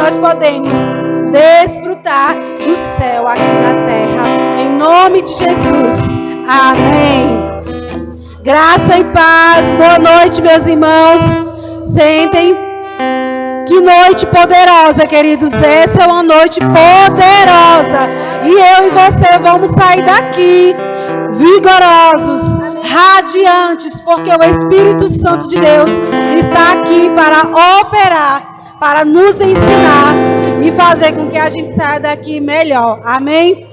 nós podemos desfrutar do céu aqui na terra. Em nome de Jesus. Amém. Graça e paz. Boa noite, meus irmãos. Sentem. Que noite poderosa, queridos. Essa é uma noite poderosa. E eu e você vamos sair daqui vigorosos, radiantes, porque o Espírito Santo de Deus está aqui para operar, para nos ensinar e fazer com que a gente saia daqui melhor. Amém?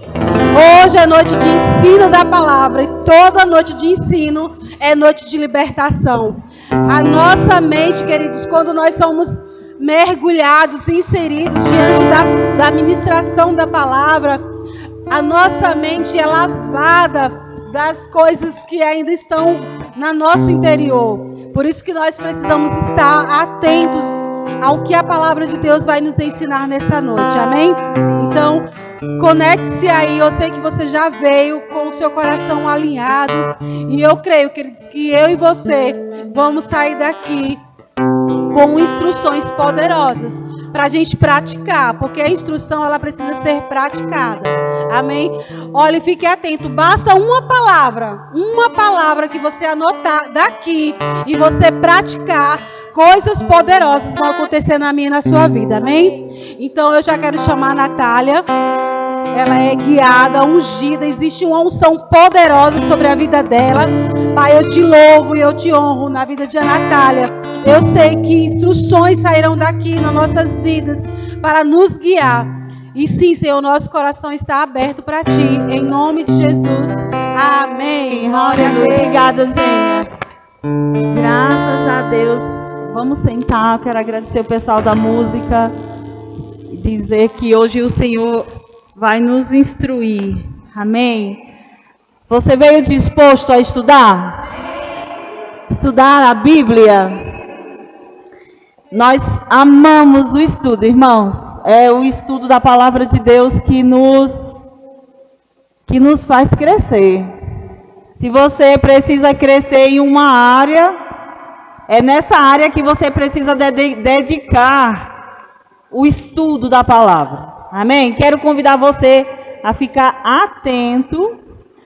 Hoje é noite de ensino da palavra e toda noite de ensino é noite de libertação. A nossa mente, queridos, quando nós somos mergulhados, inseridos diante da ministração da palavra, a nossa mente é lavada das coisas que ainda estão no nosso interior. Por isso que nós precisamos estar atentos ao que a palavra de Deus vai nos ensinar nessa noite, amém? Então, conecte-se aí. Eu sei que você já veio com o seu coração alinhado e eu creio, queridos, que eu e você vamos sair daqui com instruções poderosas para a gente praticar, porque a instrução ela precisa ser praticada, amém? Olha, fique atento, basta uma palavra que você anotar daqui e você praticar, coisas poderosas vão acontecer na minha e na sua vida, amém? Então eu já quero chamar a Natália. Ela é guiada, ungida, existe uma unção poderosa sobre a vida dela. Pai, eu te louvo e eu te honro na vida de Natália. Eu sei que instruções sairão daqui nas nossas vidas para nos guiar. E sim, Senhor, nosso coração está aberto para ti. Em nome de Jesus. Amém. Aleluia. Obrigada, Gênia. Graças a Deus. Vamos sentar. Eu quero agradecer o pessoal da música e dizer que hoje o Senhor vai nos instruir. Amém? Você veio disposto a estudar? Estudar a Bíblia? Nós amamos o estudo, irmãos. É o estudo da palavra de Deus que nos faz crescer. Se você precisa crescer em uma área, é nessa área que você precisa dedicar o estudo da palavra. Amém? Quero convidar você a ficar atento,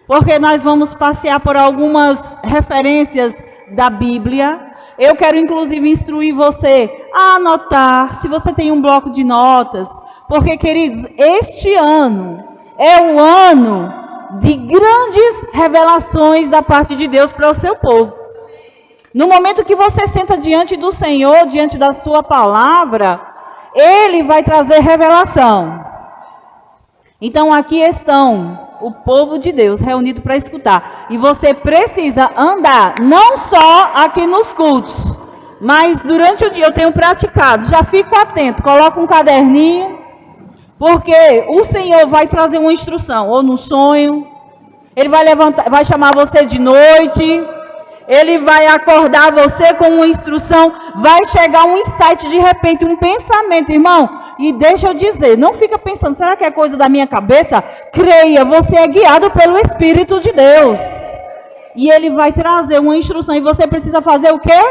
porque nós vamos passear por algumas referências da Bíblia. Eu quero, inclusive, instruir você a anotar, se você tem um bloco de notas, porque, queridos, este ano é o ano de grandes revelações da parte de Deus para o seu povo. No momento que você senta diante do Senhor, diante da sua palavra, Ele vai trazer revelação. Então aqui estão o povo de Deus reunido para escutar. E você precisa andar não só aqui nos cultos, mas durante o dia eu tenho praticado. Já fico atento, coloca um caderninho, porque o Senhor vai trazer uma instrução, ou no sonho, Ele vai chamar você de noite, Ele vai acordar você com uma instrução, vai chegar um insight de repente, um pensamento, irmão. E deixa eu dizer, não fica pensando, será que é coisa da minha cabeça? Creia, você é guiado pelo Espírito de Deus. E Ele vai trazer uma instrução e você precisa fazer o quê?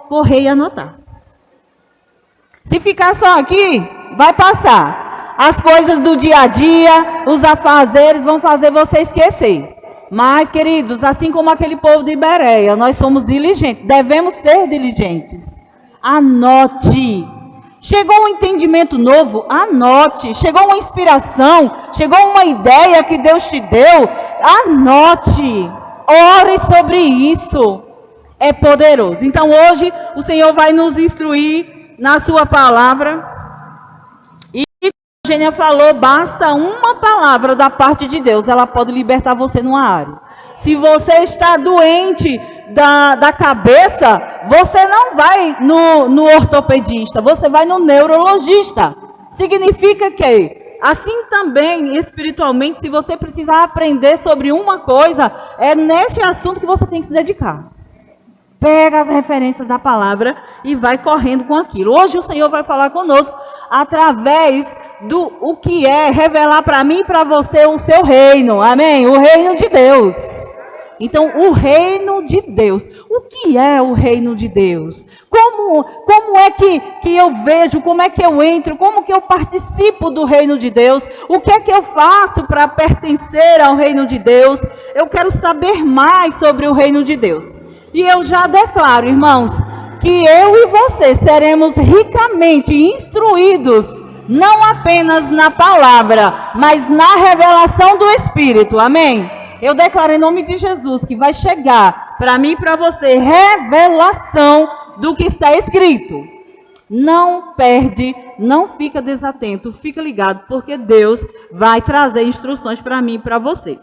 Correr e anotar. Se ficar só aqui, vai passar. As coisas do dia a dia, os afazeres vão fazer você esquecer. Mas, queridos, assim como aquele povo de Bereia, nós somos diligentes, devemos ser diligentes. Anote. Chegou um entendimento novo? Anote. Chegou uma inspiração? Chegou uma ideia que Deus te deu? Anote. Ore sobre isso. É poderoso. Então, hoje, o Senhor vai nos instruir na sua palavra. A Gênia falou, basta uma palavra da parte de Deus, ela pode libertar você numa área. Se você está doente da cabeça, você não vai no ortopedista, você vai no neurologista. Significa que, assim também, espiritualmente, se você precisar aprender sobre uma coisa, é neste assunto que você tem que se dedicar. Pega as referências da palavra e vai correndo com aquilo. Hoje o Senhor vai falar conosco através do o que é revelar para mim e para você o seu reino. Amém? O reino de Deus. Então, o reino de Deus. O que é o reino de Deus? Como é que eu vejo, como é que eu entro, como que eu participo do reino de Deus? O que é que eu faço para pertencer ao reino de Deus? Eu quero saber mais sobre o reino de Deus. E eu já declaro, irmãos, que eu e você seremos ricamente instruídos, não apenas na palavra, mas na revelação do Espírito. Amém? Eu declaro em nome de Jesus que vai chegar para mim e para você revelação do que está escrito. Não perde, não fica desatento, fica ligado, porque Deus vai trazer instruções para mim e para você.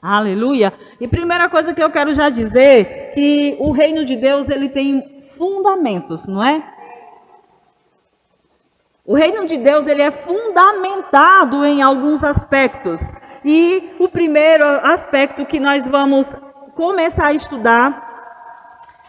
Aleluia. E primeira coisa que eu quero já dizer, que o reino de Deus, ele tem fundamentos, não é? O reino de Deus, ele é fundamentado em alguns aspectos. E o primeiro aspecto que nós vamos começar a estudar,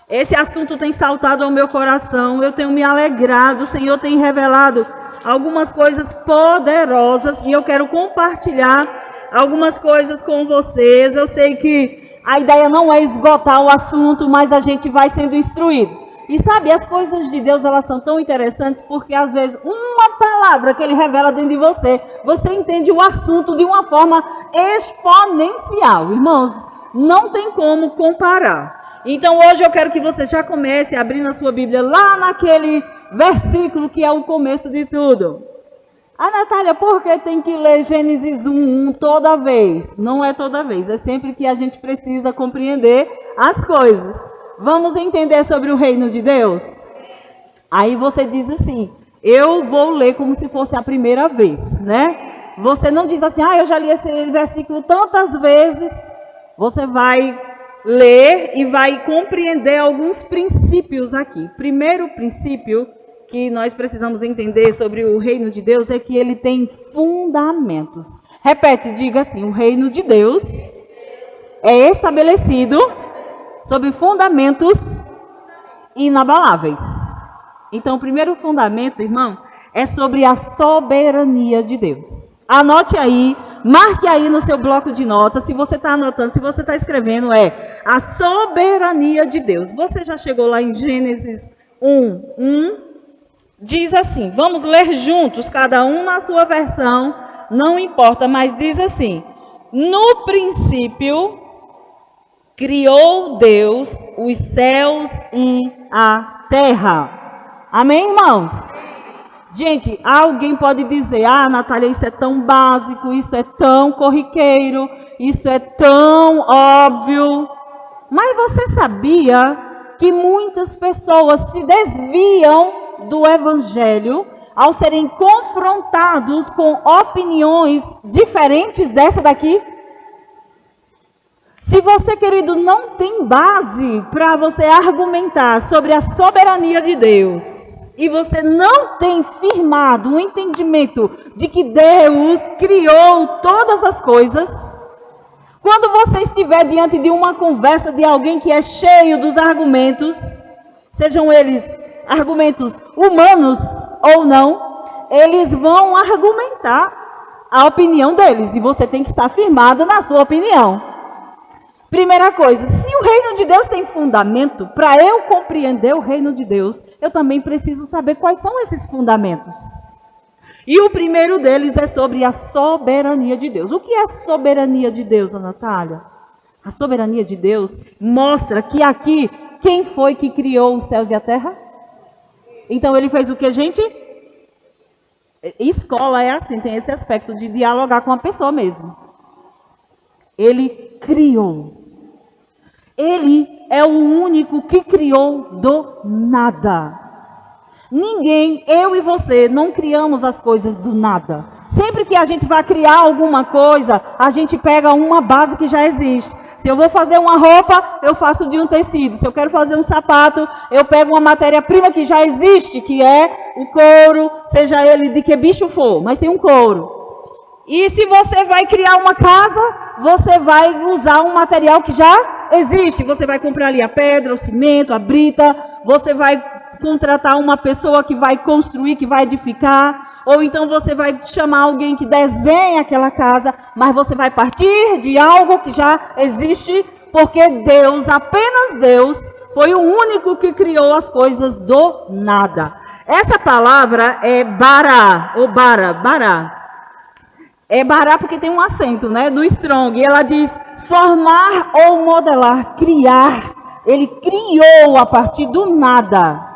esse assunto tem saltado ao meu coração, eu tenho me alegrado, o Senhor tem revelado algumas coisas poderosas e eu quero compartilhar algumas coisas com vocês. Eu sei que a ideia não é esgotar o assunto, mas a gente vai sendo instruído. E sabe, as coisas de Deus, elas são tão interessantes porque às vezes uma palavra que Ele revela dentro de você, você entende o assunto de uma forma exponencial. Irmãos, não tem como comparar. Então hoje eu quero que você já comece abrindo a sua Bíblia lá naquele versículo que é o começo de tudo. Natália, por que tem que ler Gênesis 1 toda vez? Não é toda vez, é sempre que a gente precisa compreender as coisas. Vamos entender sobre o reino de Deus? Aí você diz assim, eu vou ler como se fosse a primeira vez, né? Você não diz assim, eu já li esse versículo tantas vezes. Você vai ler e vai compreender alguns princípios aqui. Primeiro princípio que nós precisamos entender sobre o reino de Deus é que ele tem fundamentos. Repete, diga assim, o reino de Deus é estabelecido sobre fundamentos inabaláveis. Então, o primeiro fundamento, irmão, é sobre a soberania de Deus. Anote aí, marque aí no seu bloco de notas, se você está anotando, se você está escrevendo, é a soberania de Deus. Você já chegou lá em Gênesis 1, diz assim, vamos ler juntos, cada um na sua versão, não importa, mas diz assim, no princípio criou Deus os céus e a terra. Amém, irmãos? Gente, alguém pode dizer, Natália, isso é tão básico, isso é tão corriqueiro, isso é tão óbvio. Mas você sabia que muitas pessoas se desviam do Evangelho ao serem confrontados com opiniões diferentes dessa daqui? Se você, querido, não tem base para você argumentar sobre a soberania de Deus, e você não tem firmado o entendimento de que Deus criou todas as coisas, quando você estiver diante de uma conversa de alguém que é cheio dos argumentos, sejam eles argumentos humanos ou não, eles vão argumentar a opinião deles, e você tem que estar firmado na sua opinião. Primeira coisa, se o reino de Deus tem fundamento, para eu compreender o reino de Deus, eu também preciso saber quais são esses fundamentos. E o primeiro deles é sobre a soberania de Deus. O que é a soberania de Deus, Natália? A soberania de Deus mostra que aqui, quem foi que criou os céus e a terra? Então ele fez o que, gente? Escola é assim, tem esse aspecto de dialogar com a pessoa mesmo. Ele criou. Ele é o único que criou do nada. Ninguém, eu e você, não criamos as coisas do nada. Sempre que a gente vai criar alguma coisa, a gente pega uma base que já existe. Se eu vou fazer uma roupa, eu faço de um tecido. Se eu quero fazer um sapato, eu pego uma matéria-prima que já existe, que é o couro, seja ele de que bicho for, mas tem um couro. E se você vai criar uma casa, você vai usar um material que já existe. Você vai comprar ali a pedra, o cimento, a brita. Você vai contratar uma pessoa que vai construir, que vai edificar. Ou então você vai chamar alguém que desenhe aquela casa. Mas você vai partir de algo que já existe. Porque Deus, apenas Deus, foi o único que criou as coisas do nada. Essa palavra é bará, ou bará. É bará porque tem um acento, né, do Strong. E ela diz formar ou modelar, criar. Ele criou a partir do nada.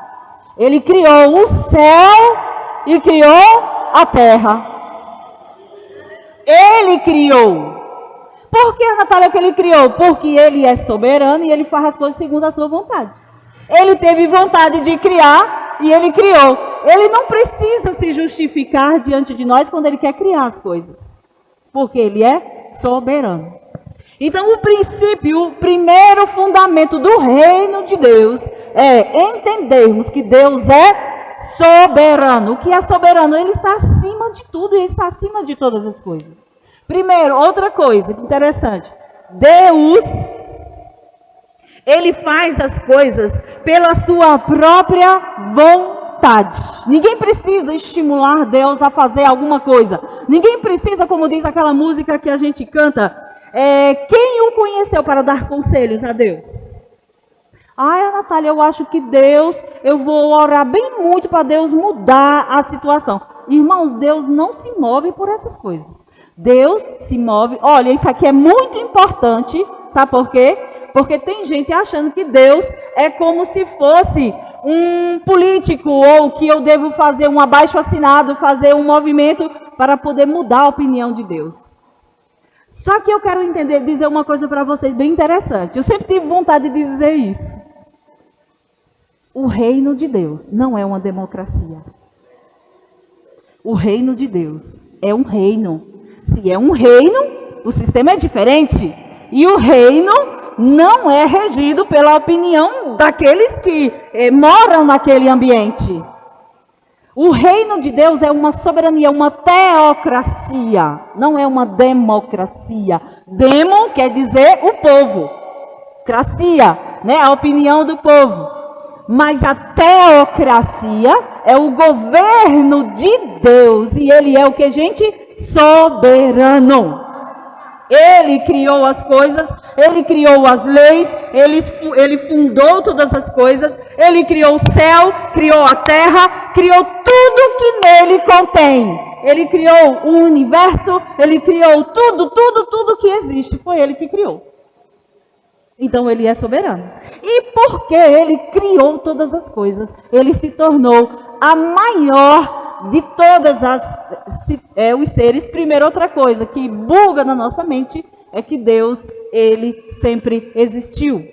Ele criou o céu e criou a terra. Ele criou. Por que, Natália, que ele criou? Porque ele é soberano e ele faz as coisas segundo a sua vontade. Ele teve vontade de criar e ele criou. Ele não precisa se justificar diante de nós quando ele quer criar as coisas. Porque ele é soberano. Então, o princípio, o primeiro fundamento do reino de Deus é entendermos que Deus é soberano. O que é soberano? Ele está acima de tudo, ele está acima de todas as coisas. Primeiro, outra coisa interessante. Deus, ele faz as coisas pela sua própria vontade. Ninguém precisa estimular Deus a fazer alguma coisa. Ninguém precisa, como diz aquela música que a gente canta, quem o conheceu para dar conselhos a Deus? Ai, Natália, eu acho que Deus, eu vou orar bem muito para Deus mudar a situação. Irmãos, Deus não se move por essas coisas. Deus se move. Olha, isso aqui é muito importante. Sabe por quê? Porque tem gente achando que Deus é como se fosse um político, ou que eu devo fazer um abaixo-assinado, fazer um movimento para poder mudar a opinião de Deus. Só que eu quero dizer uma coisa para vocês bem interessante. Eu sempre tive vontade de dizer isso. O reino de Deus não é uma democracia. O reino de Deus é um reino. Se é um reino, o sistema é diferente. E o reino não é regido pela opinião daqueles que moram naquele ambiente. O reino de Deus é uma soberania, uma teocracia, não é uma democracia. Demo quer dizer o povo. Cracia, né, a opinião do povo. Mas a teocracia é o governo de Deus. E ele é o que, gente? Soberano. Ele criou as coisas, ele criou as leis, ele fundou todas as coisas, ele criou o céu, criou a terra, criou tudo que nele contém. Ele criou o universo, ele criou tudo que existe, foi ele que criou. Então ele é soberano. E porque ele criou todas as coisas, ele se tornou a maior de todas os seres. Primeiro, outra coisa que buga na nossa mente é que Deus, ele sempre existiu.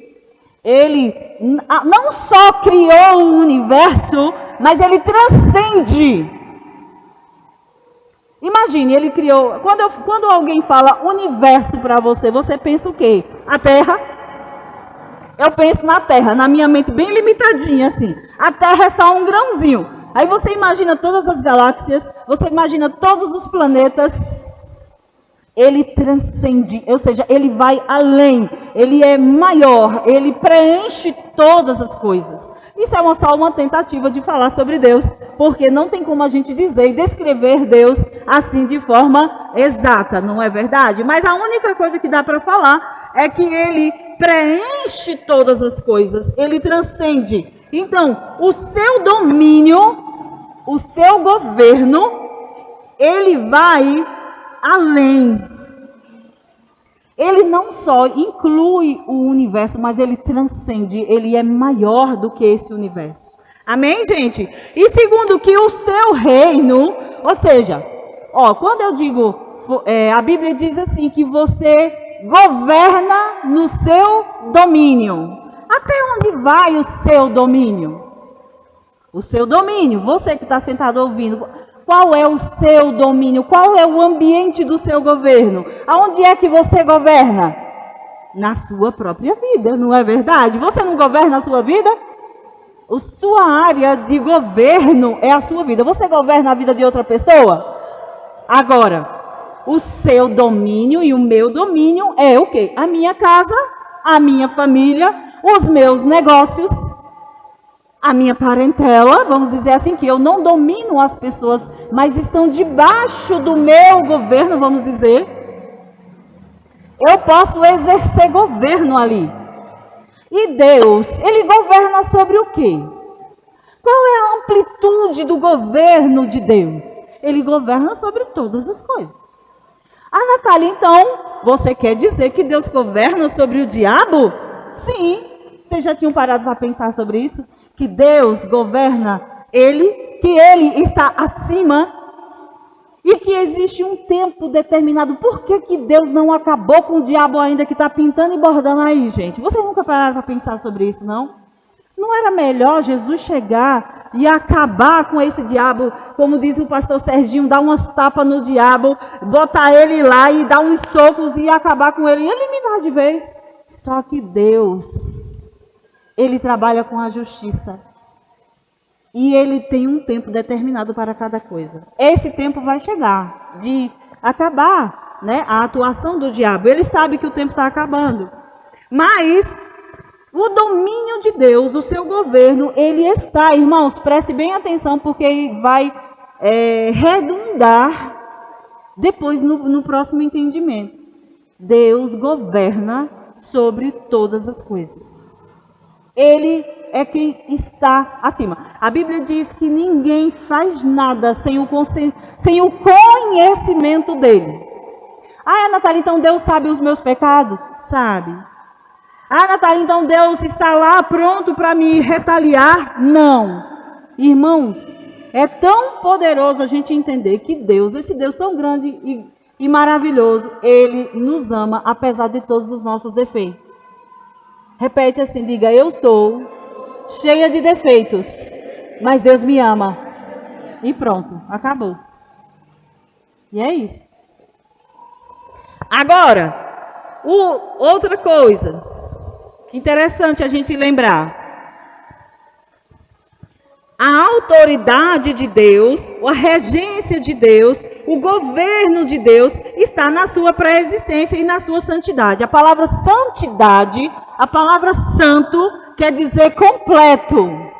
Ele não só criou o universo, mas ele transcende. Imagine, ele criou... Quando alguém fala universo para você, você pensa o quê? A Terra? Eu penso na Terra, na minha mente bem limitadinha assim. A Terra é só um grãozinho. Aí você imagina todas as galáxias, você imagina todos os planetas. Ele transcende, ou seja, ele vai além, ele é maior, ele preenche todas as coisas. Isso é só uma tentativa de falar sobre Deus, porque não tem como a gente dizer e descrever Deus assim de forma exata, não é verdade? Mas a única coisa que dá para falar é que ele preenche todas as coisas, ele transcende. Então, o seu domínio, o seu governo, ele vai além. Ele não só inclui o universo, mas ele transcende, ele é maior do que esse universo. Amém, gente? E segundo, que o seu reino, ou seja, quando eu digo, a Bíblia diz assim, que você governa no seu domínio. Até onde vai o seu domínio? O seu domínio, você que está sentado ouvindo, qual é o seu domínio? Qual é o ambiente do seu governo? Aonde é que você governa? Na sua própria vida, não é verdade? Você não governa a sua vida? A sua área de governo é a sua vida. Você governa a vida de outra pessoa? Agora, o seu domínio e o meu domínio é o quê? A minha casa, a minha família, os meus negócios, a minha parentela, vamos dizer assim, que eu não domino as pessoas, mas estão debaixo do meu governo, vamos dizer. Eu posso exercer governo ali. E Deus, ele governa sobre o quê? Qual é a amplitude do governo de Deus? Ele governa sobre todas as coisas. Natália, então, você quer dizer que Deus governa sobre o diabo? Sim. Vocês já tinham parado para pensar sobre isso? Que Deus governa ele, que ele está acima e que existe um tempo determinado. Por que Deus não acabou com o diabo ainda que está pintando e bordando aí, gente? Vocês nunca pararam para pensar sobre isso, não? Não era melhor Jesus chegar e acabar com esse diabo, como diz o pastor Serginho, dar umas tapas no diabo, botar ele lá e dar uns socos e acabar com ele e eliminar de vez? Só que Deus, ele trabalha com a justiça. E ele tem um tempo determinado para cada coisa. Esse tempo vai chegar de acabar, né, a atuação do diabo. Ele sabe que o tempo está acabando. Mas o domínio de Deus, o seu governo, ele está, irmãos, preste bem atenção, porque vai redundar depois no próximo entendimento. Deus governa sobre todas as coisas. Ele é quem está acima. A Bíblia diz que ninguém faz nada sem o conhecimento dele. Natália, então Deus sabe os meus pecados? Sabe. Natália, então Deus está lá pronto para me retaliar? Não. Irmãos, é tão poderoso a gente entender que Deus, esse Deus tão grande e maravilhoso, ele nos ama apesar de todos os nossos defeitos. Repete assim, diga, eu sou cheia de defeitos, mas Deus me ama. E pronto, acabou. E é isso. Agora, outra coisa que interessante a gente lembrar. A autoridade de Deus, a regência de Deus, o governo de Deus está na sua pré-existência e na sua santidade. A palavra santidade, a palavra santo, quer dizer completo.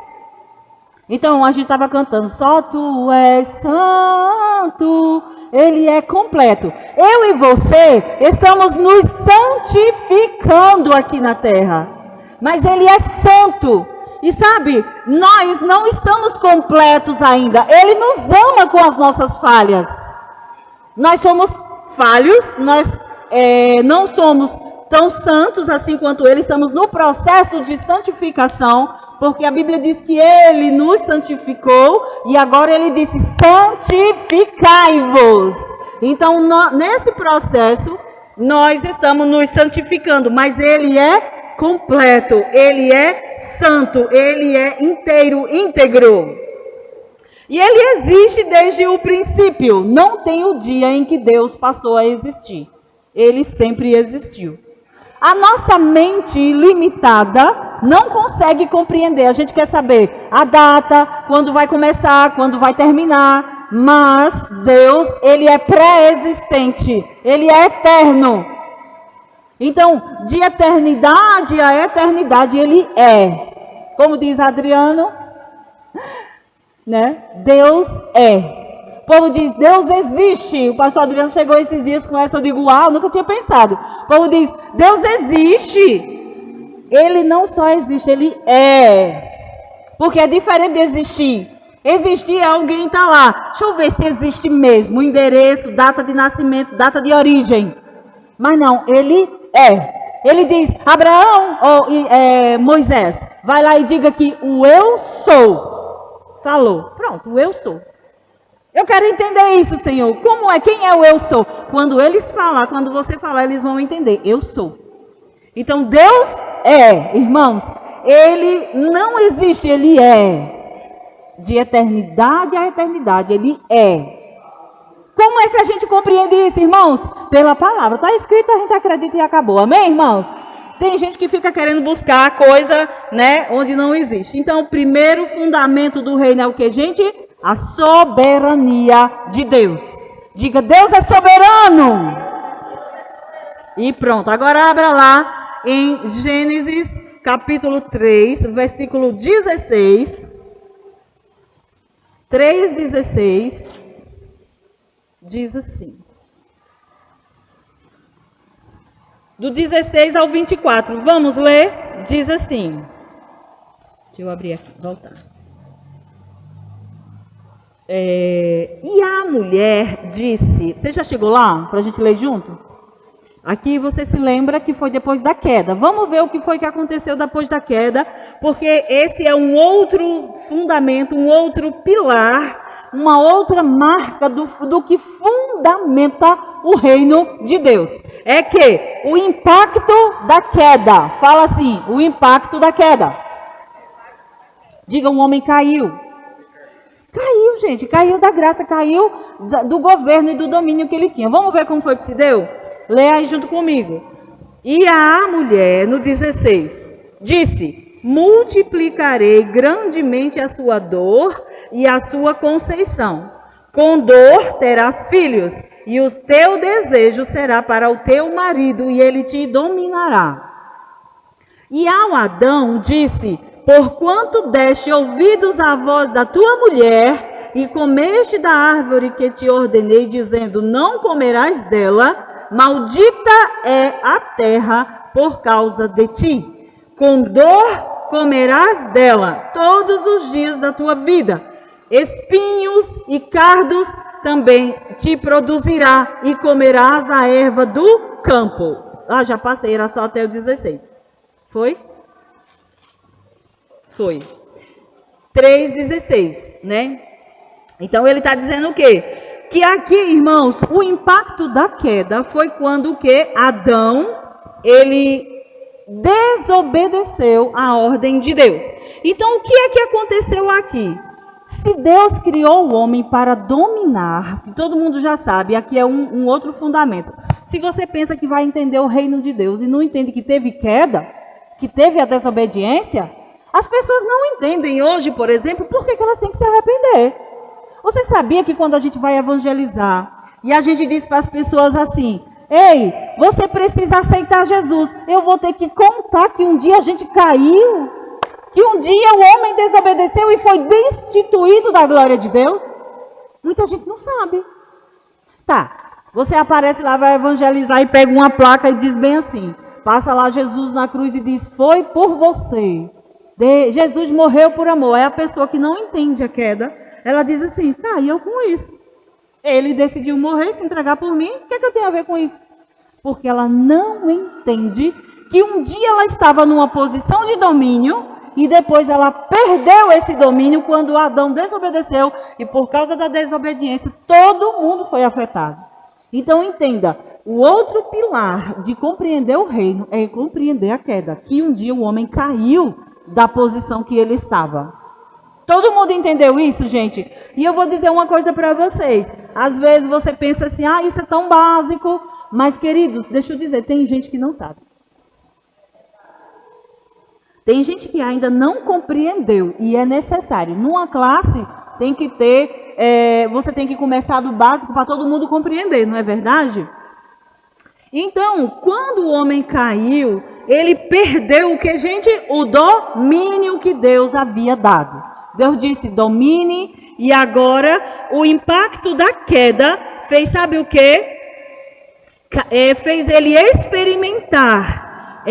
Então, a gente estava cantando, só tu és santo, ele é completo. Eu e você estamos nos santificando aqui na terra, mas ele é santo. E sabe, nós não estamos completos ainda. Ele nos ama com as nossas falhas. Nós somos falhos, nós não somos tão santos assim quanto ele. Estamos no processo de santificação, porque a Bíblia diz que ele nos santificou e agora ele disse, santificai-vos. Então, nesse processo, nós estamos nos santificando, mas ele é completo, ele é santo, ele é inteiro, íntegro. E ele existe desde o princípio. Não tem o dia em que Deus passou a existir. Ele sempre existiu. A nossa mente limitada não consegue compreender. A gente quer saber a data, quando vai começar, quando vai terminar. Mas Deus, ele é pré-existente, ele é eterno. Então, de eternidade a eternidade, ele é. Como diz Adriano, né? Deus é. O povo diz, Deus existe. O pastor Adriano chegou esses dias com essa, eu digo, uau, nunca tinha pensado. O povo diz, Deus existe. Ele não só existe, ele é. Porque é diferente de existir. Existir é alguém estar lá. Deixa eu ver se existe mesmo. Endereço, data de nascimento, data de origem. Mas não, ele é. Ele diz, Abraão ou Moisés, vai lá e diga que o eu sou. Falou. Pronto, o eu sou. Eu quero entender isso, Senhor. Como é? Quem é o eu sou? Quando eles falar, quando você falar, eles vão entender. Eu sou. Então, Deus é, irmãos. Ele não existe, ele é. De eternidade a eternidade, ele é. Como é que a gente compreende isso, irmãos? Pela palavra. Está escrito, a gente acredita e acabou. Amém, irmãos? Tem gente que fica querendo buscar coisa, né, onde não existe. Então, o primeiro fundamento do reino é o que, gente? A soberania de Deus. Diga, Deus é soberano. E pronto. Agora abra lá em Gênesis capítulo 3, versículo 16. 3,16. Diz assim. Do 16 ao 24. Vamos ler? diz assim, deixa eu abrir aqui, voltar. E a mulher disse, você já chegou lá para a gente ler junto? Aqui você se lembra que foi depois da queda. Vamos ver o que foi que aconteceu depois da queda, porque esse é um outro fundamento, um outro pilar, uma outra marca do que fundamenta o reino de Deus. É que o impacto da queda, fala assim, o impacto da queda. Diga, um homem caiu. Caiu, gente, caiu da graça, caiu do governo e do domínio que ele tinha. Vamos ver como foi que se deu? Lê aí junto comigo. E a mulher, no 16, disse, multiplicarei grandemente a sua dor e a sua conceição. Com dor terá filhos, e o teu desejo será para o teu marido, e ele te dominará. E ao Adão disse, porquanto deste ouvidos à voz da tua mulher, e comeste da árvore que te ordenei, dizendo, não comerás dela, maldita é a terra por causa de ti. Com dor comerás dela todos os dias da tua vida. Espinhos e cardos também te produzirá, e comerás a erva do campo. Ah, já passei, era só até o 16. Foi? Foi. 3,16, né? Então ele está dizendo o quê? Que aqui, irmãos, o impacto da queda foi quando o quê? Adão, ele desobedeceu a ordem de Deus. Então, o que é que aconteceu aqui? Se Deus criou o homem para dominar, todo mundo já sabe, aqui é um outro fundamento. Se você pensa que vai entender o reino de Deus e não entende que teve queda, que teve a desobediência, as pessoas não entendem hoje, por exemplo, por que elas têm que se arrepender. Você sabia que quando a gente vai evangelizar e a gente diz para as pessoas assim, ei, você precisa aceitar Jesus, eu vou ter que contar que um dia a gente caiu, que um dia o homem desobedeceu e foi destituído da glória de Deus? Muita gente não sabe. Tá, você aparece lá, vai evangelizar e pega uma placa e diz bem assim, passa lá Jesus na cruz e diz, foi por você. Jesus morreu por amor. É a pessoa que não entende a queda. Ela diz assim, eu com isso. Ele decidiu morrer e se entregar por mim. O que é que eu tenho a ver com isso? Porque ela não entende que um dia ela estava numa posição de domínio e depois ela perdeu esse domínio quando Adão desobedeceu. E por causa da desobediência, todo mundo foi afetado. Então entenda, o outro pilar de compreender o reino é compreender a queda. Que um dia o homem caiu da posição que ele estava. Todo mundo entendeu isso, gente? E eu vou dizer uma coisa para vocês. Às vezes você pensa assim, isso é tão básico. Mas, queridos, deixa eu dizer, tem gente que não sabe. Tem gente que ainda não compreendeu. E é necessário. Numa classe, tem que ter... você tem que começar do básico para todo mundo compreender, não é verdade? Então, quando o homem caiu, ele perdeu o que, gente? O domínio que Deus havia dado. Deus disse, domine, e agora o impacto da queda fez, sabe o quê? Fez ele experimentar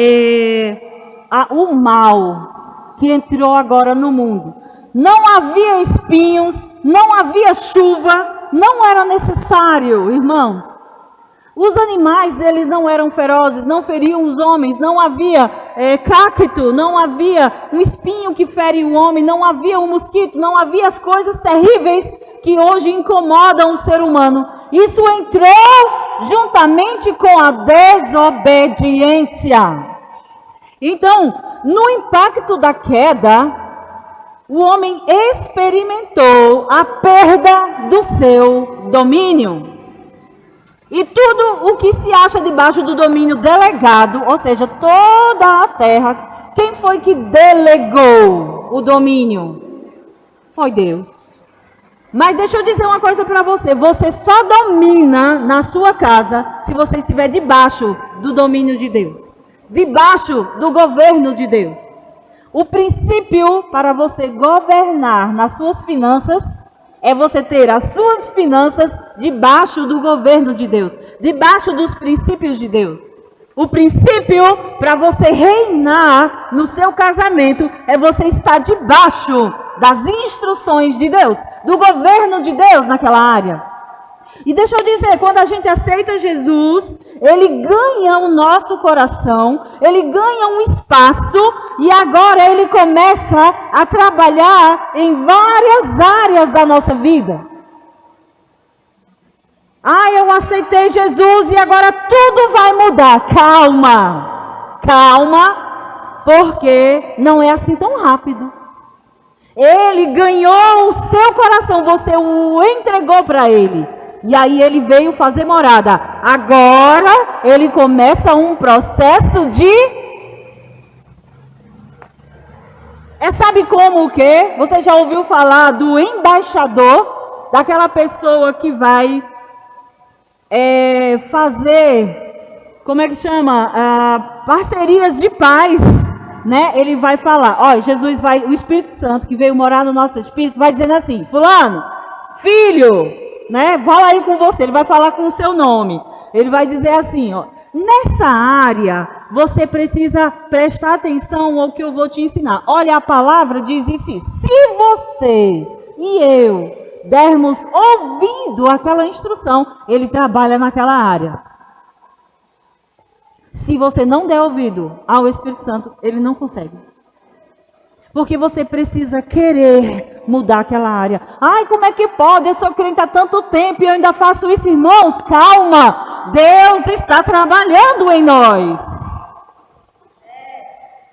o mal que entrou agora no mundo. Não havia espinhos, não havia chuva, não era necessário, irmãos. Os animais, eles não eram ferozes, não feriam os homens, não havia cacto, não havia um espinho que fere o homem, não havia um mosquito, não havia as coisas terríveis que hoje incomodam o ser humano. Isso entrou juntamente com a desobediência. Então, no impacto da queda, o homem experimentou a perda do seu domínio. E tudo o que se acha debaixo do domínio delegado, ou seja, toda a terra, quem foi que delegou o domínio? Foi Deus. Mas deixa eu dizer uma coisa para você, você só domina na sua casa se você estiver debaixo do domínio de Deus, debaixo do governo de Deus. O princípio para você governar nas suas finanças é você ter as suas finanças debaixo do governo de Deus, debaixo dos princípios de Deus. O princípio para você reinar no seu casamento é você estar debaixo das instruções de Deus, do governo de Deus naquela área. E deixa eu dizer, quando a gente aceita Jesus, ele ganha o nosso coração, ele ganha um espaço e agora ele começa a trabalhar em várias áreas da nossa vida. Eu aceitei Jesus e agora tudo vai mudar. Calma, calma, porque não é assim tão rápido. Ele ganhou o seu coração, você o entregou para ele. E aí ele veio fazer morada. Agora ele começa um processo de... sabe como o quê? Você já ouviu falar do embaixador? Daquela pessoa que vai fazer, como é que chama? Parcerias de paz, né? Ele vai falar, Jesus vai, o Espírito Santo que veio morar no nosso espírito, vai dizendo assim, fulano, filho, né? Fala aí com você, ele vai falar com o seu nome. Ele vai dizer assim, nessa área, você precisa prestar atenção ao que eu vou te ensinar. Olha, a palavra diz isso, se você e eu dermos ouvido àquela instrução, ele trabalha naquela área. Se você não der ouvido ao Espírito Santo, ele não consegue. Porque você precisa querer mudar aquela área. Como é que pode? Eu sou crente há tanto tempo e eu ainda faço isso, irmãos. Calma, Deus está trabalhando em nós.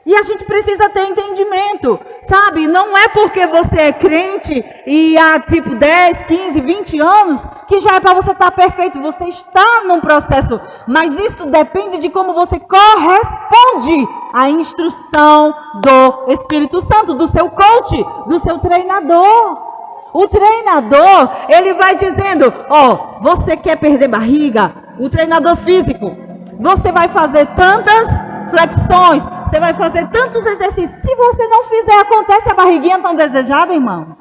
E a gente precisa ter entendimento, sabe? Não é porque você é crente e há 10, 15, 20 anos que já é para você estar perfeito. Você está num processo, mas isso depende de como você corresponde à instrução do Espírito Santo, do seu coach, do seu treinador. O treinador, ele vai dizendo, você quer perder barriga? O treinador físico, você vai fazer tantas flexões, você vai fazer tantos exercícios. Se você não fizer, acontece a barriguinha tão desejada, irmãos.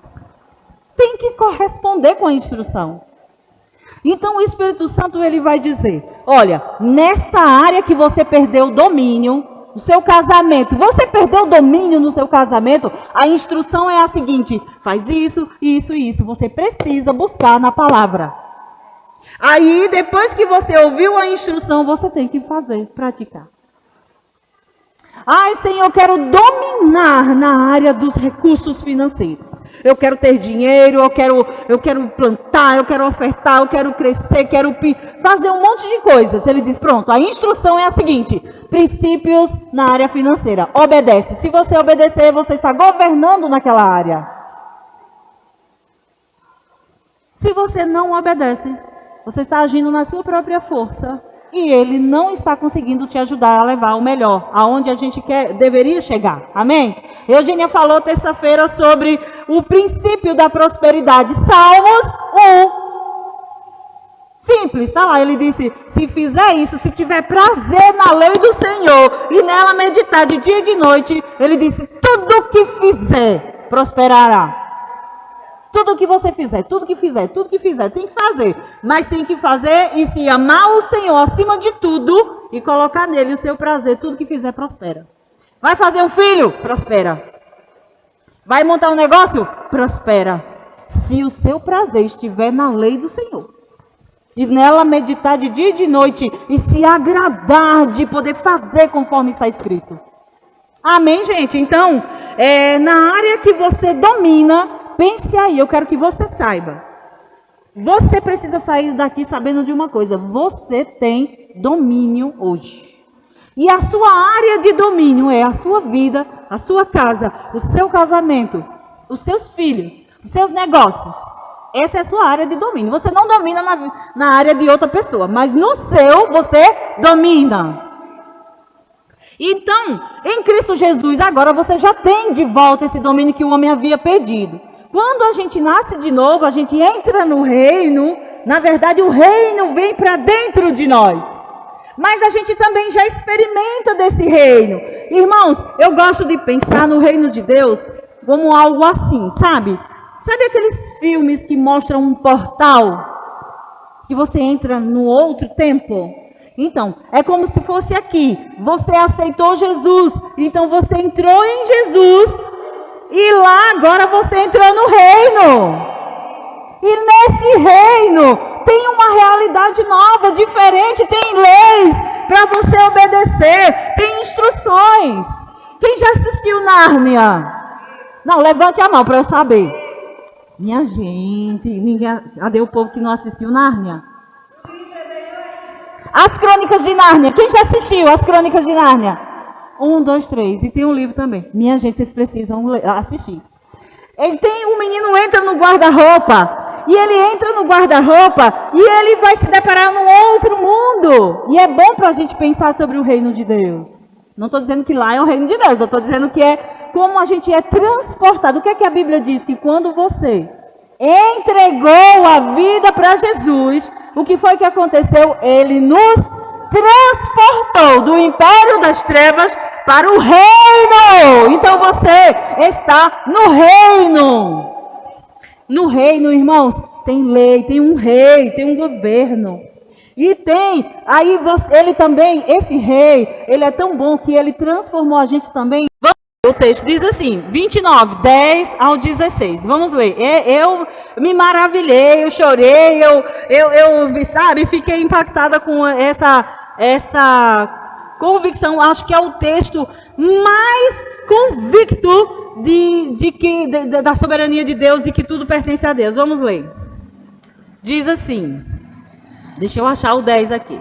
Tem que corresponder com a instrução. Então o Espírito Santo, ele vai dizer, olha, nesta área que você perdeu o domínio, o seu casamento, você perdeu o domínio no seu casamento, a instrução é a seguinte, faz isso, isso e isso. Você precisa buscar na palavra. Aí, depois que você ouviu a instrução, você tem que fazer, praticar. Senhor, eu quero dominar na área dos recursos financeiros. Eu quero ter dinheiro, eu quero plantar, eu quero ofertar, eu quero crescer, quero fazer um monte de coisas. Ele diz, pronto, a instrução é a seguinte, princípios na área financeira. Obedece. Se você obedecer, você está governando naquela área. Se você não obedece, você está agindo na sua própria força. E ele não está conseguindo te ajudar a levar o melhor, aonde a gente deveria chegar. Amém? Eugênia falou terça-feira sobre o princípio da prosperidade. Salmos 1. Simples, tá lá. Ele disse, se fizer isso, se tiver prazer na lei do Senhor e nela meditar de dia e de noite, ele disse, tudo que fizer prosperará. Tudo que você fizer, tudo que fizer, tem que fazer. Mas tem que fazer e se amar o Senhor acima de tudo e colocar nele o seu prazer. Tudo que fizer, prospera. Vai fazer um filho? Prospera. Vai montar um negócio? Prospera. Se o seu prazer estiver na lei do Senhor. E nela meditar de dia e de noite e se agradar de poder fazer conforme está escrito. Amém, gente? Então, na área que você domina, pense aí, eu quero que você saiba. Você precisa sair daqui sabendo de uma coisa. Você tem domínio hoje. E a sua área de domínio é a sua vida, a sua casa, o seu casamento, os seus filhos, os seus negócios. Essa é a sua área de domínio. Você não domina na área de outra pessoa, mas no seu você domina. Então, em Cristo Jesus, agora você já tem de volta esse domínio que o homem havia perdido. Quando a gente nasce de novo, a gente entra no reino, na verdade o reino vem para dentro de nós. Mas a gente também já experimenta desse reino. Irmãos, eu gosto de pensar no reino de Deus como algo assim, sabe? Sabe aqueles filmes que mostram um portal? Que você entra no outro tempo? Então, é como se fosse aqui. Você aceitou Jesus, então você entrou em Jesus. E lá agora você entrou no reino. E nesse reino tem uma realidade nova, diferente. Tem leis para você obedecer. Tem instruções. Quem já assistiu Nárnia? Não, levante a mão para eu saber. Minha gente, ninguém... Cadê o povo que não assistiu Nárnia? As Crônicas de Nárnia. Quem já assistiu As Crônicas de Nárnia? 1, 2, 3. E tem um livro também. Minha gente, vocês precisam assistir. O menino entra no guarda-roupa. E ele entra no guarda-roupa e ele vai se deparar num outro mundo. E é bom para a gente pensar sobre o reino de Deus. Não estou dizendo que lá é o reino de Deus. Eu estou dizendo que é como a gente é transportado. O que é que a Bíblia diz? Que quando você entregou a vida para Jesus, o que foi que aconteceu? Ele nos transportou do império das trevas para o reino. Então você está no reino. No reino, irmãos, tem lei, tem um rei, tem um governo. E tem, aí ele também, esse rei, ele é tão bom que ele transformou a gente também. O texto diz assim, 29, 10 ao 16. Vamos ler. Eu me maravilhei, eu chorei, eu sabe, fiquei impactada com essa convicção. Acho que é o texto mais convicto da soberania de Deus, de que tudo pertence a Deus. Vamos ler. Diz assim, deixa eu achar o 10 aqui.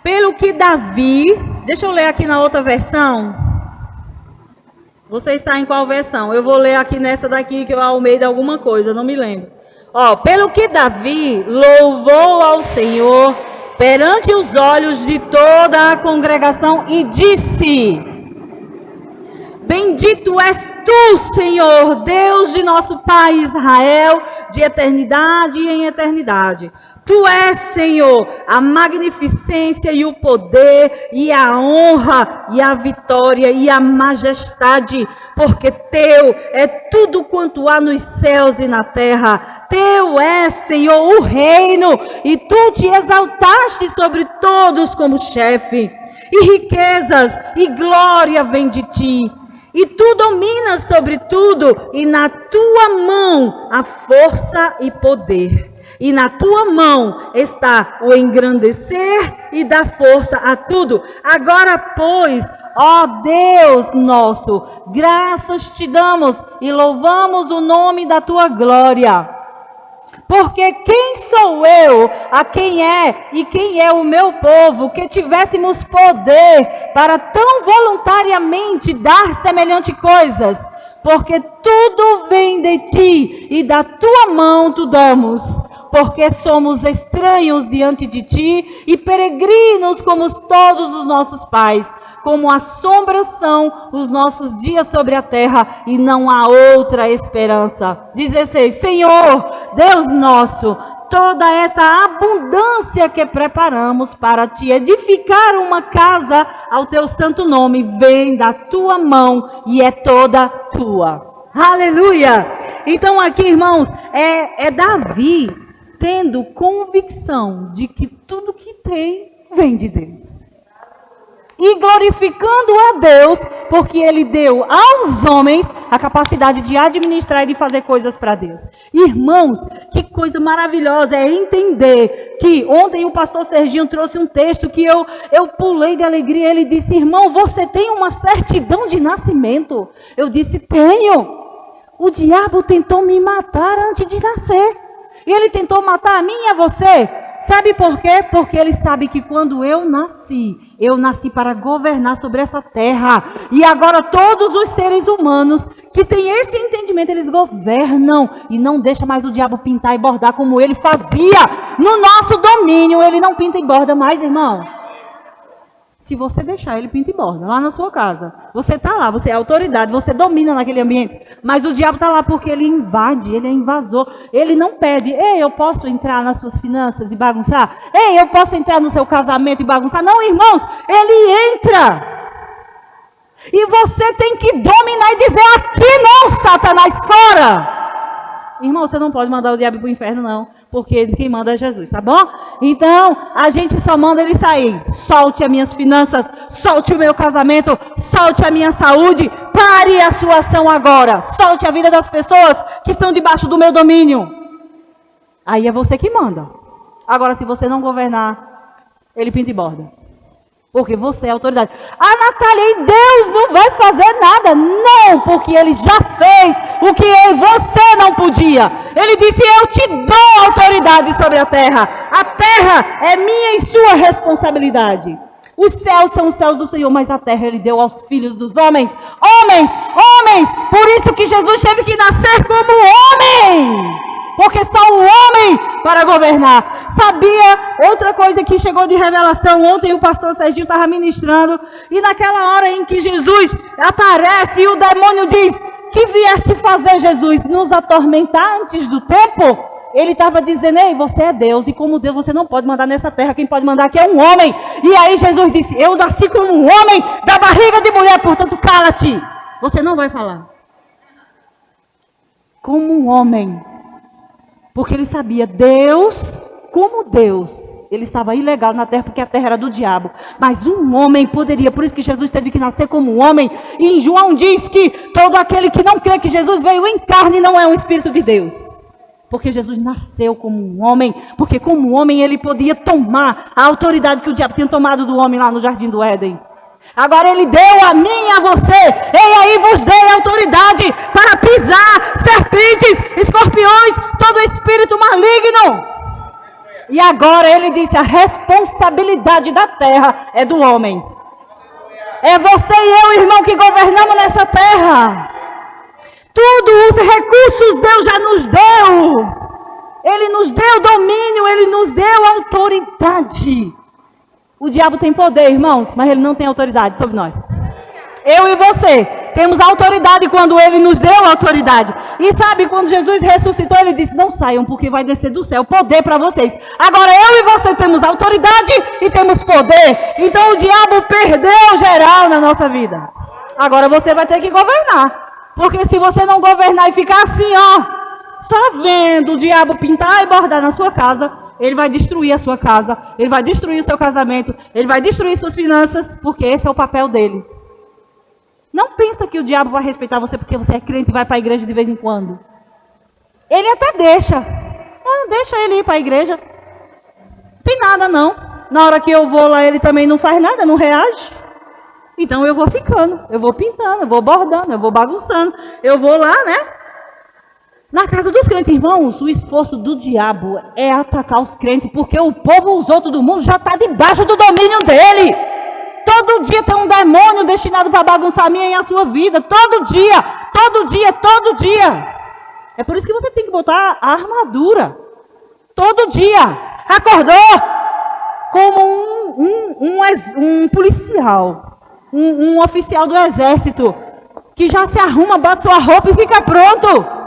Pelo que Davi, deixa eu ler aqui na outra versão. Você está em qual versão? Eu vou ler aqui nessa daqui, que eu Almeida alguma coisa, não me lembro. Pelo que Davi louvou ao Senhor perante os olhos de toda a congregação e disse: Bendito és tu, Senhor, Deus de nosso Pai Israel, de eternidade em eternidade. Tu és, Senhor, a magnificência e o poder, e a honra, e a vitória, e a majestade, porque teu é tudo quanto há nos céus e na terra. Teu é, Senhor, o reino, e tu te exaltaste sobre todos como chefe, e riquezas e glória vêm de ti. E tu dominas sobre tudo, e na tua mão há força e poder. E na tua mão está o engrandecer e dar força a tudo. Agora, pois, ó Deus nosso, graças te damos e louvamos o nome da tua glória. Porque quem sou eu, a quem é e quem é o meu povo, que tivéssemos poder para tão voluntariamente dar semelhante coisas? Porque tudo vem de ti e da tua mão tu damos. Porque somos estranhos diante de ti e peregrinos como todos os nossos pais. Como a sombra são os nossos dias sobre a terra e não há outra esperança. 16. Senhor, Deus nosso, toda essa abundância que preparamos para te edificar uma casa ao teu santo nome, vem da tua mão e é toda tua. Aleluia! Então aqui, irmãos, é Davi tendo convicção de que tudo que tem vem de Deus. E glorificando a Deus, porque Ele deu aos homens a capacidade de administrar e de fazer coisas para Deus. Irmãos, que coisa maravilhosa é entender que ontem o pastor Serginho trouxe um texto que eu pulei de alegria. Ele disse: irmão, você tem uma certidão de nascimento? Eu disse: tenho. O diabo tentou me matar antes de nascer. E ele tentou matar a mim e a você. Sabe por quê? Porque ele sabe que quando eu nasci para governar sobre essa terra. E agora todos os seres humanos que têm esse entendimento, eles governam. E não deixa mais o diabo pintar e bordar como ele fazia no nosso domínio. Ele não pinta e borda mais, irmãos. Se você deixar, ele pinta e borda lá na sua casa. Você está lá, você é autoridade, você domina naquele ambiente. Mas o diabo está lá porque ele invade, ele é invasor. Ele não pede: ei, eu posso entrar nas suas finanças e bagunçar? Ei, eu posso entrar no seu casamento e bagunçar? Não, irmãos, ele entra. E você tem que dominar e dizer: aqui não, Satanás, fora. Irmão, você não pode mandar o diabo para o inferno, não. Porque quem manda é Jesus, tá bom? Então, a gente só manda ele sair. Solte as minhas finanças, solte o meu casamento, solte a minha saúde. Pare a sua ação agora. Solte a vida das pessoas que estão debaixo do meu domínio. Aí é você que manda. Agora, se você não governar, ele pinta e borda. Porque você é autoridade. Ah, Natália, e Deus não vai fazer nada. Não, porque Ele já fez o que você não podia. Ele disse, eu te dou autoridade sobre a terra. A terra é minha e sua responsabilidade. Os céus são os céus do Senhor, mas a terra Ele deu aos filhos dos homens. Homens, homens. Por isso que Jesus teve que nascer como homem. Porque só o homem para governar. Sabia outra coisa que chegou de revelação? Ontem o pastor Serginho estava ministrando. E naquela hora em que Jesus aparece e o demônio diz, que vieste fazer, Jesus? Nos atormentar antes do tempo? Ele estava dizendo, ei, você é Deus. E como Deus você não pode mandar nessa terra. Quem pode mandar aqui é um homem. E aí Jesus disse, eu nasci como um homem da barriga de mulher. Portanto cala-te. Você não vai falar. Como um homem. Porque ele sabia, Deus, como Deus, ele estava ilegal na terra, porque a terra era do diabo. Mas um homem poderia, por isso que Jesus teve que nascer como um homem. E em João diz que todo aquele que não crê que Jesus veio em carne não é um Espírito de Deus. Porque Jesus nasceu como um homem, porque como homem ele podia tomar a autoridade que o diabo tinha tomado do homem lá no Jardim do Éden. Agora ele deu a mim e a você, ei aí vos dei autoridade para pisar serpentes, escorpiões, todo espírito maligno. E agora ele disse, a responsabilidade da terra é do homem. É você e eu, irmão, que governamos nessa terra. Tudo, os recursos Deus já nos deu. Ele nos deu domínio, ele nos deu autoridade. O diabo tem poder, irmãos, mas ele não tem autoridade sobre nós. Eu e você temos autoridade quando ele nos deu autoridade. E sabe, quando Jesus ressuscitou, ele disse, não saiam porque vai descer do céu poder para vocês. Agora eu e você temos autoridade e temos poder. Então o diabo perdeu geral na nossa vida. Agora você vai ter que governar. Porque se você não governar e ficar assim, ó, só vendo o diabo pintar e bordar na sua casa, ele vai destruir a sua casa, ele vai destruir o seu casamento, ele vai destruir suas finanças, porque esse é o papel dele. Não pensa que o diabo vai respeitar você porque você é crente e vai para a igreja de vez em quando. Ele até deixa. Deixa ele ir para a igreja. Não tem nada não. Na hora que eu vou lá, ele também não faz nada, não reage. Então eu vou ficando, eu vou pintando, eu vou bordando, eu vou bagunçando. Eu vou lá, né? Na casa dos crentes, irmãos, o esforço do diabo é atacar os crentes, porque o povo, os outros do mundo, já está debaixo do domínio dele. Todo dia tem um demônio destinado para bagunçar a minha e a sua vida. Todo dia, todo dia, todo dia. É por isso que você tem que botar a armadura. Todo dia. Acordou como um policial, um oficial do exército, que já se arruma, bota sua roupa e fica pronto.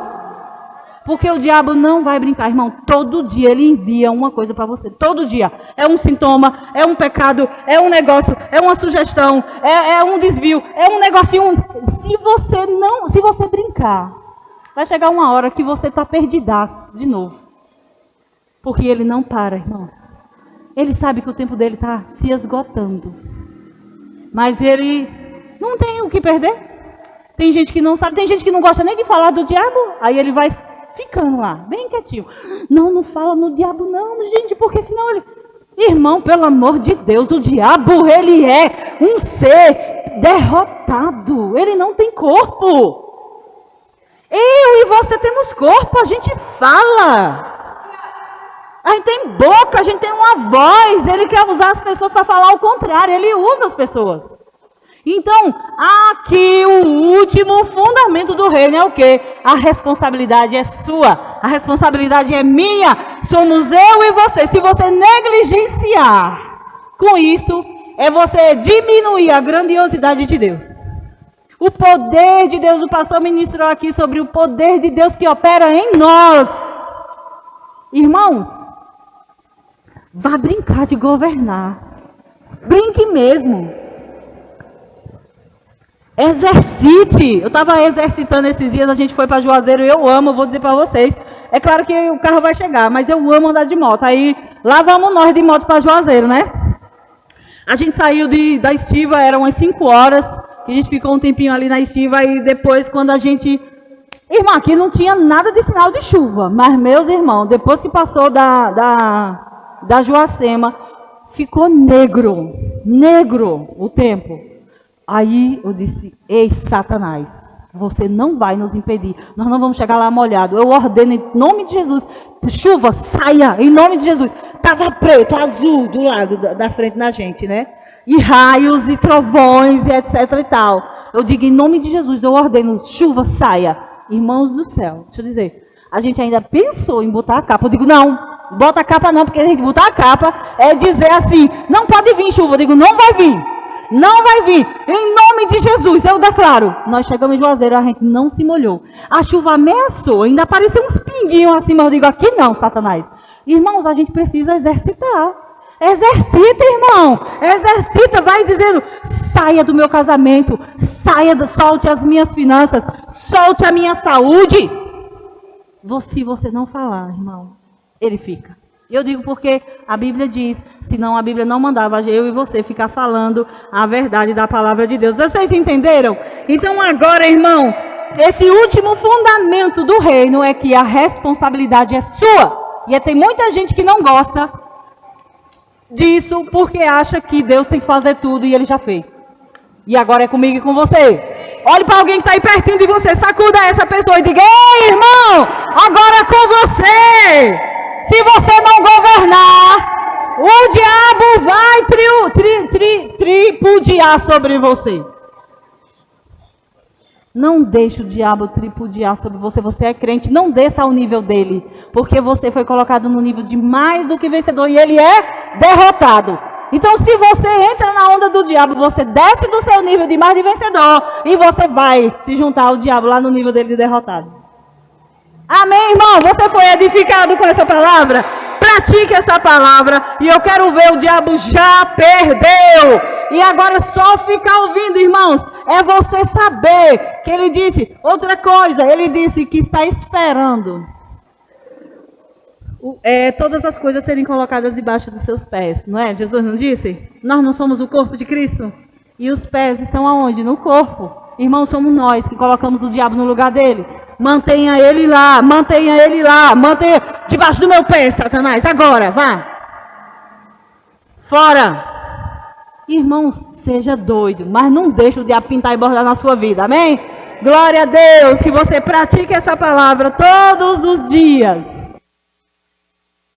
Porque o diabo não vai brincar, irmão. Todo dia ele envia uma coisa para você. Todo dia. É um sintoma, é um pecado, é um negócio, é uma sugestão, é um desvio, é um negocinho. Se você brincar, vai chegar uma hora que você está perdidaço de novo. Porque ele não para, irmãos. Ele sabe que o tempo dele está se esgotando. Mas ele não tem o que perder. Tem gente que não sabe, tem gente que não gosta nem de falar do diabo. Aí ele vai ficando lá, bem quietinho. Não fala no diabo não, gente, porque senão ele... Irmão, pelo amor de Deus, o diabo, ele é um ser derrotado. Ele não tem corpo. Eu e você temos corpo, a gente fala. A gente tem boca, a gente tem uma voz. Ele quer usar as pessoas para falar o contrário, ele usa as pessoas. Então, aqui o último fundamento do reino é o quê? A responsabilidade é sua, a responsabilidade é minha, somos eu e você. Se você negligenciar com isso, é você diminuir a grandiosidade de Deus. O poder de Deus, o pastor ministrou aqui sobre o poder de Deus que opera em nós. Irmãos, vá brincar de governar. Brinque mesmo. Exercite. Eu estava exercitando esses dias, a gente foi para Juazeiro, eu amo, vou dizer para vocês. É claro que o carro vai chegar, mas eu amo andar de moto. Aí lá vamos nós de moto para Juazeiro, né? A gente saiu da estiva, eram umas 5 horas, que a gente ficou um tempinho ali na estiva, e depois quando a gente... Irmão, aqui não tinha nada de sinal de chuva, mas meus irmãos, depois que passou da Juacema, ficou negro o tempo. Aí eu disse, ei, Satanás, você não vai nos impedir, nós não vamos chegar lá molhado. Eu ordeno em nome de Jesus, chuva, saia, em nome de Jesus. Estava preto, azul do lado da frente da gente, né? E raios e trovões e etc e tal. Eu digo, em nome de Jesus, eu ordeno, chuva, saia. Irmãos do céu, deixa eu dizer, a gente ainda pensou em botar a capa. Eu digo, não, bota a capa não, porque a gente botar a capa é dizer assim, não pode vir chuva. Eu digo, não vai vir. Não vai vir, em nome de Jesus, eu declaro. Nós chegamos em Juazeiro, a gente não se molhou. A chuva ameaçou, ainda apareceu uns pinguinhos assim, mas eu digo, aqui não, Satanás. Irmãos, a gente precisa exercitar. Exercita, irmão, exercita, vai dizendo, saia do meu casamento, solte as minhas finanças, solte a minha saúde. Se você não falar, irmão, ele fica. Eu digo porque a Bíblia diz, senão a Bíblia não mandava eu e você ficar falando a verdade da palavra de Deus. Vocês entenderam? Então agora, irmão, esse último fundamento do reino é que a responsabilidade é sua. E tem muita gente que não gosta disso porque acha que Deus tem que fazer tudo e ele já fez. E agora é comigo e com você. Olhe para alguém que está aí pertinho de você, sacuda essa pessoa e diga, ei, irmão, agora é com você. Se você não governar, o diabo vai tripudiar sobre você. Não deixe o diabo tripudiar sobre você. Você é crente, não desça ao nível dele. Porque você foi colocado no nível de mais do que vencedor e ele é derrotado. Então, se você entra na onda do diabo, você desce do seu nível de mais de vencedor e você vai se juntar ao diabo lá no nível dele de derrotado. Amém, irmão? Você foi edificado com essa palavra? Pratique essa palavra. E eu quero ver, o diabo já perdeu. E agora só ficar ouvindo, irmãos. É você saber que ele disse outra coisa. Ele disse que está esperando todas as coisas serem colocadas debaixo dos seus pés. Não é? Jesus não disse? Nós não somos o corpo de Cristo? E os pés estão aonde? No corpo. Irmãos, somos nós que colocamos o diabo no lugar dele. Mantenha ele lá, mantenha debaixo do meu pé, Satanás. Agora, vá. Fora. Irmãos, seja doido, mas não deixe o diabo pintar e bordar na sua vida, amém? Glória a Deus, que você pratique essa palavra todos os dias.